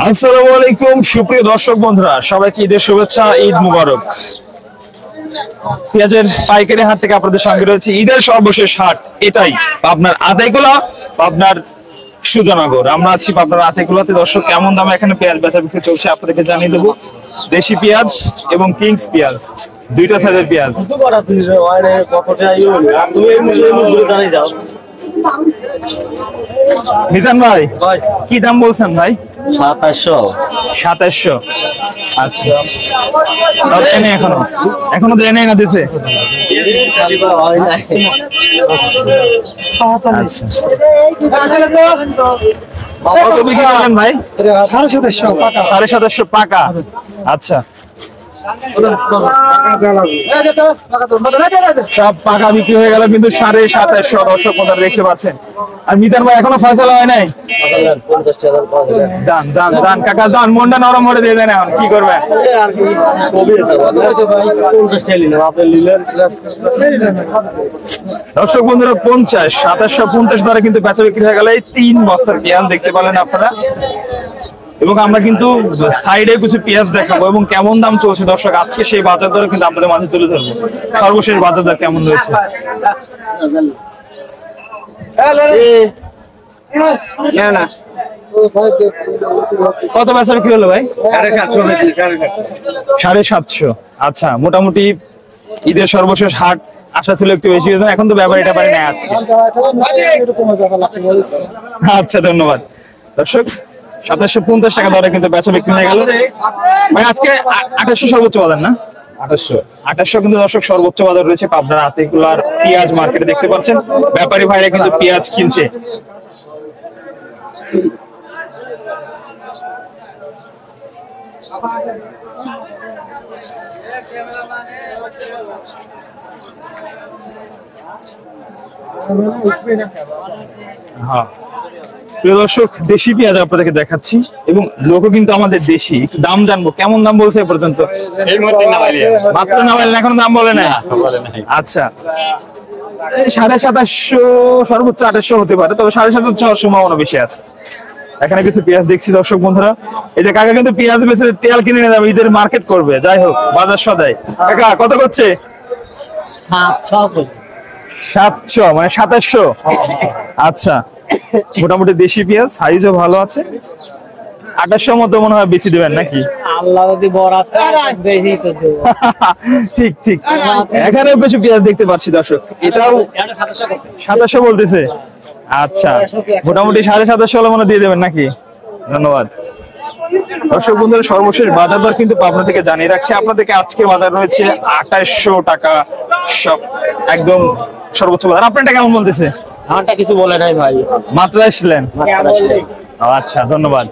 আসসালামু আলাইকুম সুপ্রিয় দর্শক বন্ধুরা, সবাইকে ঈদের শুভেচ্ছা, ঈদ মুবারক। পেঁয়াজের পাইকারি হাট থেকে আপনাদের সঙ্গে রয়েছে ঈদের সর্বশেষ হাট, এটাই পাবনার আতাইকুলা, পাবনার সুজানগর। আমরা আছি পাবনার আতাইকুলাতে। দর্শক, কেমন দামে এখানে পেঁয়াজ বেচা বিক্রি চলছে আপনাদেরকে জানিয়ে দেবো। দেশি পেঁয়াজ এবং কিংস পেঁয়াজ, দুইটা সাইজের পেঁয়াজ। মিজান ভাই, কি দাম বলছেন ভাই? 2700। আচ্ছা, এখনো দেয় নাই না দিছে? কত বিক্রি করলেন ভাই? 750 পাকা। আচ্ছা, সব পাকা বিক্রি হয়ে গেল, কিন্তু 2750 দর্শক বন্ধুরা দেখতে পাচ্ছেন। আর মিজান ভাই এখনো ফয়সালা হয় নাই। দান দান দান কাকা, দান মনটা নরম করে দিয়ে দেন। এখন কি করবেন? দর্শক বন্ধুরা, 2750 দ্বারা কিন্তু বেচা বিক্রি হয়ে গেল এই 3 বস্তার পেঁয়াজ, দেখতে পারলেন আপনারা। এবং আমরা কিন্তু সাইডে কিছু পেঁয়াজ দেখাবো এবং কেমন দাম চলছে দর্শক আজকে সেই বাজার দর কিন্তু আপনাদের মাঝে তুলে ধরবো। সর্বশেষ বাজার দর কেমন রয়েছে। কত বেচা বিক্রি হলো ভাই? 750। আচ্ছা, মোটামুটি ঈদের সর্বশেষ হাট, আশা ছিল একটু বেশি, এখন তো ব্যাপার এটা পারি না আজকে। আচ্ছা, ধন্যবাদ দর্শক। 2750 টাকা দরে কিন্তু বেচা বিক্রি হয়ে গেল ভাই। আজকে 2800 সর্বোচ্চ বাজার না? 2800 কিন্তু দর্শক সর্বোচ্চ বাজার রয়েছে পাবনার আতাইকুলার পেঁয়াজ মার্কেটে, দেখতে পাচ্ছেন। ব্যাপারী ভাইরা কিন্তু পেঁয়াজ কিনছে। হ্যাঁ প্রিয় দর্শক, দেশি পেঁয়াজ আপনাদেরকে দেখাচ্ছি এবং লোকও কিন্তু আমাদের দেশি। একটু দাম জানবো, কেমন দাম বলছে এ পর্যন্ত? মাত্র নামাইলেন, এখন দাম বলে না? আচ্ছা, 2750 সর্বোচ্চ 2800 হতে পারে, তবে 2750 হওয়ার সম্ভাবনা বেশি আছে। এখানে কিছু পেঁয়াজ দেখছি দর্শক বন্ধুরা। এই যে কাকা কিন্তু পেঁয়াজ বেচে তেল কিনে নিয়ে যাবে, ঈদের মার্কেট করবে। যাই হোক, বাজার সদাই। কাকা কত করছে? 700 মানে 2700। আচ্ছা, মোটামুটি দেশি পেঁয়াজ, সাইজও ভালো আছে। 2800 মতো মনে হয় বেশি দেবেন নাকি? আল্লাহ যদি বরাত বেশি তো দেব। ঠিক ঠিক। এখানেও কিছু পেঁয়াজ দেখতে পাচ্ছি দর্শক, এটাও 2700 বলতেছে। আচ্ছা, মোটামুটি 750 হলে মনে দিয়ে দেবেন নাকি? ধন্যবাদ দর্শক বন্ধুরা। সর্বশেষ বাজার দর কিন্তু পাবনা থেকে জানিয়ে রাখছি আপনাদেরকে। আজকে বাজার রয়েছে 2800 টাকা, সব একদম সর্বোচ্চ বাজার। আপনারটা কেমন বলতেছে? আমারটা কিছু বলে নাই ভাই, মাত্র আসলেন। আচ্ছা, ধন্যবাদ।